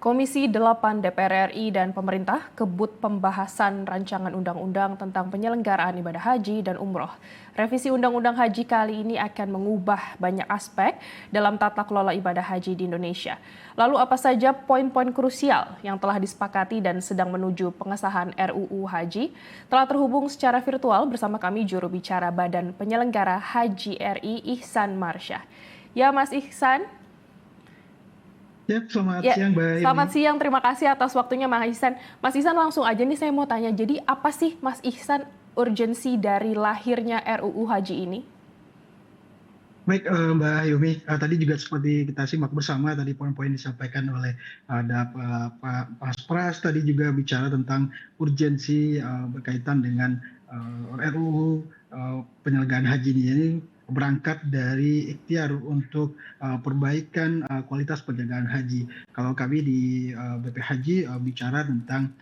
Komisi 8 DPR RI dan pemerintah kebut pembahasan rancangan undang-undang tentang penyelenggaraan ibadah haji dan umroh. Revisi undang-undang haji kali ini akan mengubah banyak aspek dalam tata kelola ibadah haji di Indonesia. Lalu apa saja poin-poin krusial yang telah disepakati dan sedang menuju pengesahan RUU Haji? Telah terhubung secara virtual bersama kami juru bicara Badan Penyelenggara Haji RI Ihsan Marsyah. Ya Mas Ihsan. Ya, selamat siang Mbak Selamat Yuni. siang, terima kasih atas waktunya Mas Ihsan. Mas Ihsan langsung aja nih saya mau tanya, jadi apa sih Mas Ihsan urgensi dari lahirnya RUU Haji ini? Baik Mbak Yumi, tadi juga seperti kita simak bersama tadi poin-poin disampaikan oleh ada Pak Pras tadi juga bicara tentang urgensi berkaitan dengan RUU penyelenggaraan haji ini berangkat dari ikhtiar untuk perbaikan kualitas penyelenggaraan haji. Kalau kami di BP Haji bicara tentang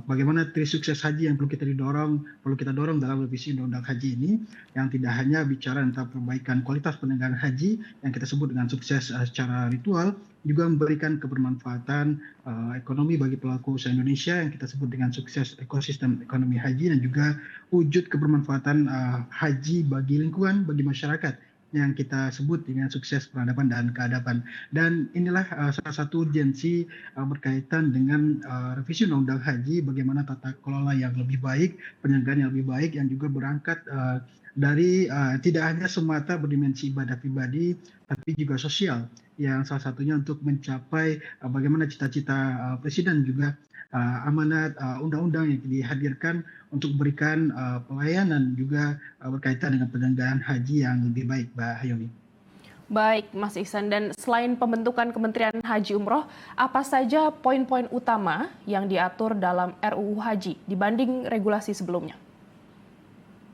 bagaimana tri sukses haji yang perlu kita dorong dalam revisi Undang-Undang Haji ini, yang tidak hanya bicara tentang perbaikan kualitas penyelenggaraan haji yang kita sebut dengan sukses secara ritual, juga memberikan kebermanfaatan ekonomi bagi pelaku usaha Indonesia yang kita sebut dengan sukses ekosistem ekonomi haji, dan juga wujud kebermanfaatan haji bagi lingkungan, bagi masyarakat yang kita sebut dengan sukses peradaban dan keadaban. Dan inilah salah satu urgensi berkaitan dengan revisi Undang-Undang Haji, bagaimana tata kelola yang lebih baik, penyelenggaraan yang lebih baik, yang juga berangkat dari tidak hanya semata berdimensi ibadah pribadi, tapi juga sosial, yang salah satunya untuk mencapai bagaimana cita-cita Presiden juga amanat undang-undang yang dihadirkan untuk memberikan pelayanan juga berkaitan dengan penyelenggaraan haji yang lebih baik, Mbak Yoni. Baik Mas Ihsan, dan selain pembentukan Kementerian Haji Umroh, apa saja poin-poin utama yang diatur dalam RUU Haji dibanding regulasi sebelumnya?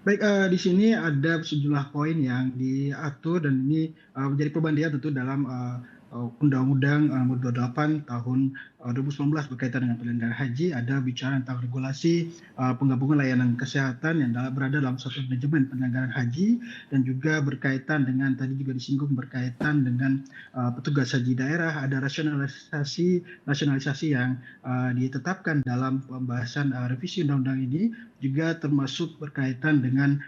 Baik, di sini ada sejumlah poin yang diatur, dan ini menjadi perbandingan tentu dalam Undang-Undang Nomor 28 Tahun 2019 berkaitan dengan penyelenggaraan haji. Ada bicara tentang regulasi penggabungan layanan kesehatan yang berada dalam satu manajemen penyelenggaraan haji, dan juga berkaitan dengan tadi juga disinggung berkaitan dengan petugas haji daerah. Ada rasionalisasi yang ditetapkan dalam pembahasan revisi undang-undang ini, juga termasuk berkaitan dengan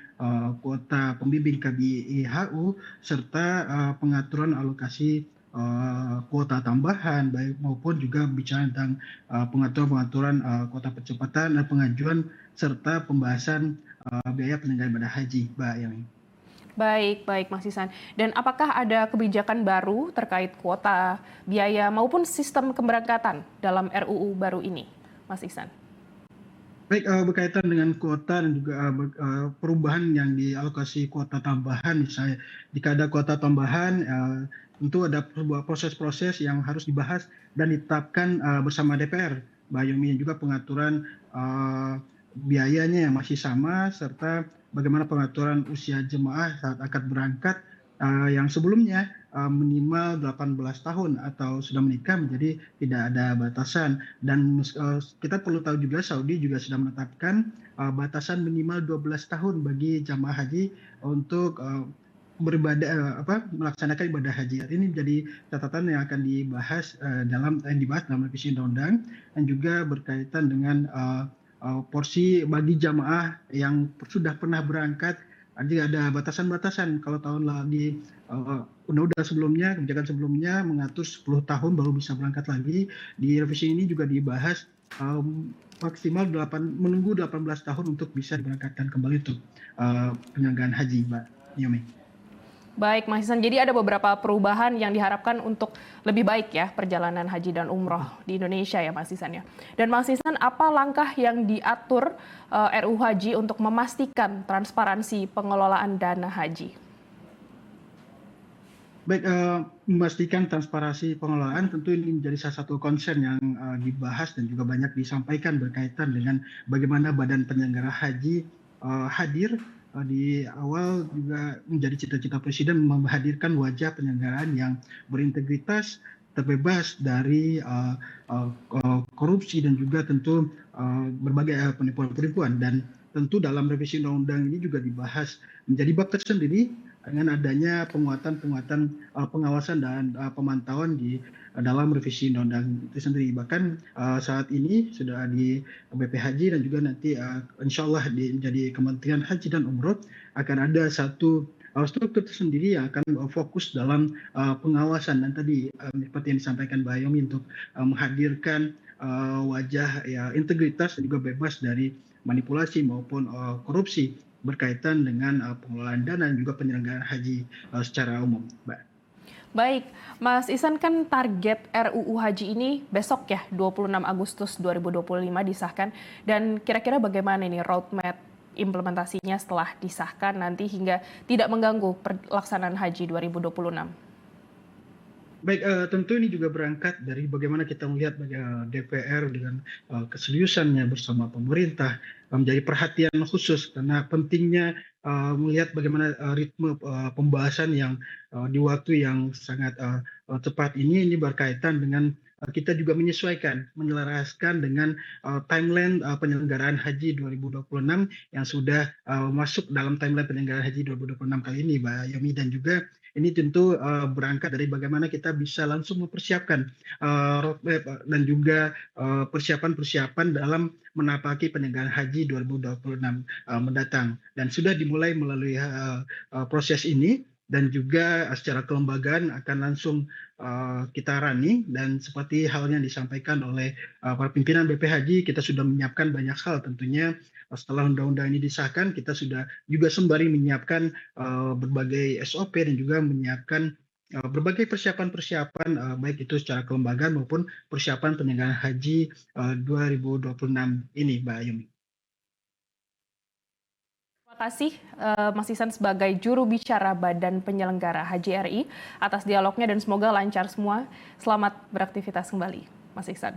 kuota pembimbing KBIHU, serta pengaturan alokasi kuota tambahan, baik maupun juga bicara tentang pengaturan kuota percepatan dan pengajuan, serta pembahasan biaya penyelenggaraan ibadah haji, Mbak Yami. Baik Mas Ihsan. Dan apakah ada kebijakan baru terkait kuota, biaya maupun sistem keberangkatan dalam RUU baru ini, Mas Ihsan? Baik, berkaitan dengan kuota dan juga perubahan yang dialokasi kuota tambahan, misalnya jika ada kuota tambahan, tentu ada sebuah proses-proses yang harus dibahas dan ditetapkan bersama DPR, Mbak Yumi, dan juga pengaturan biayanya yang masih sama, serta bagaimana pengaturan usia jemaah saat akan berangkat yang sebelumnya minimal 18 tahun atau sudah menikah menjadi tidak ada batasan. Dan kita perlu tahu juga Saudi juga sudah menetapkan batasan minimal 12 tahun bagi jamaah haji untuk beribadah melaksanakan ibadah haji. Ini menjadi catatan yang akan dibahas dalam revisi undang-undang, dan juga berkaitan dengan porsi bagi jamaah yang sudah pernah berangkat. Ada batasan-batasan. Kalau tahun di undang-undang sebelumnya, kebijakan sebelumnya mengatur 10 tahun baru bisa berangkat lagi. Di revisi ini juga dibahas maksimal menunggu 18 tahun untuk bisa diberangkatkan kembali untuk penyelenggaraan haji, Mbak Yomi. Baik Mas Ihsan, jadi ada beberapa perubahan yang diharapkan untuk lebih baik ya perjalanan haji dan umroh di Indonesia ya Mas Ihsan ya. Dan Mas Ihsan, apa langkah yang diatur RUU Haji untuk memastikan transparansi pengelolaan dana haji? Baik, memastikan transparansi pengelolaan tentu ini menjadi salah satu concern yang dibahas dan juga banyak disampaikan berkaitan dengan bagaimana Badan Penyelenggara Haji hadir di awal, juga menjadi cita-cita Presiden menghadirkan wajah penyelenggaraan yang berintegritas, terbebas dari korupsi, dan juga tentu berbagai penipuan-penipuan. Dan tentu dalam revisi undang-undang ini juga dibahas menjadi bab tersendiri dengan adanya penguatan-penguatan pengawasan dan pemantauan di dalam revisi undang-undang itu sendiri. Bahkan saat ini sudah di BPHJ dan juga nanti insya Allah menjadi Kementerian Haji dan Umroh akan ada satu struktur tersendiri yang akan fokus dalam pengawasan dan tadi seperti yang disampaikan Mbak Yomi untuk menghadirkan wajah ya integritas dan juga bebas dari manipulasi maupun korupsi berkaitan dengan pengelolaan dana dan juga penyelenggaraan haji secara umum, Mbak. Baik, Mas Ihsan, kan target RUU Haji ini besok ya, 26 Agustus 2025 disahkan. Dan kira-kira bagaimana ini roadmap implementasinya setelah disahkan nanti hingga tidak mengganggu pelaksanaan haji 2026? Baik, tentu ini juga berangkat dari bagaimana kita melihat DPR dengan keseriusannya bersama pemerintah menjadi perhatian khusus karena pentingnya melihat bagaimana ritme pembahasan yang di waktu yang sangat cepat ini berkaitan dengan kita juga menyesuaikan, menyelaraskan dengan timeline penyelenggaraan haji 2026 yang sudah masuk dalam timeline penyelenggaraan haji 2026 kali ini, Mbak Yomi, dan juga ini tentu berangkat dari bagaimana kita bisa langsung mempersiapkan roadmap dan juga persiapan-persiapan dalam menapaki penyelenggaraan haji 2026 mendatang. Dan sudah dimulai melalui proses ini dan juga secara kelembagaan akan langsung kita running dan seperti halnya disampaikan oleh para pimpinan BPHJ, kita sudah menyiapkan banyak hal tentunya setelah undang-undang ini disahkan kita sudah juga sembari menyiapkan berbagai SOP dan juga menyiapkan berbagai persiapan-persiapan baik itu secara kelembagaan maupun persiapan penyelenggaraan haji 2026 ini, Mbak Yumi. Terima kasih Mas Ihsan sebagai juru bicara Badan Penyelenggara Haji RI atas dialognya dan semoga lancar semua. Selamat beraktivitas kembali, Mas Ihsan.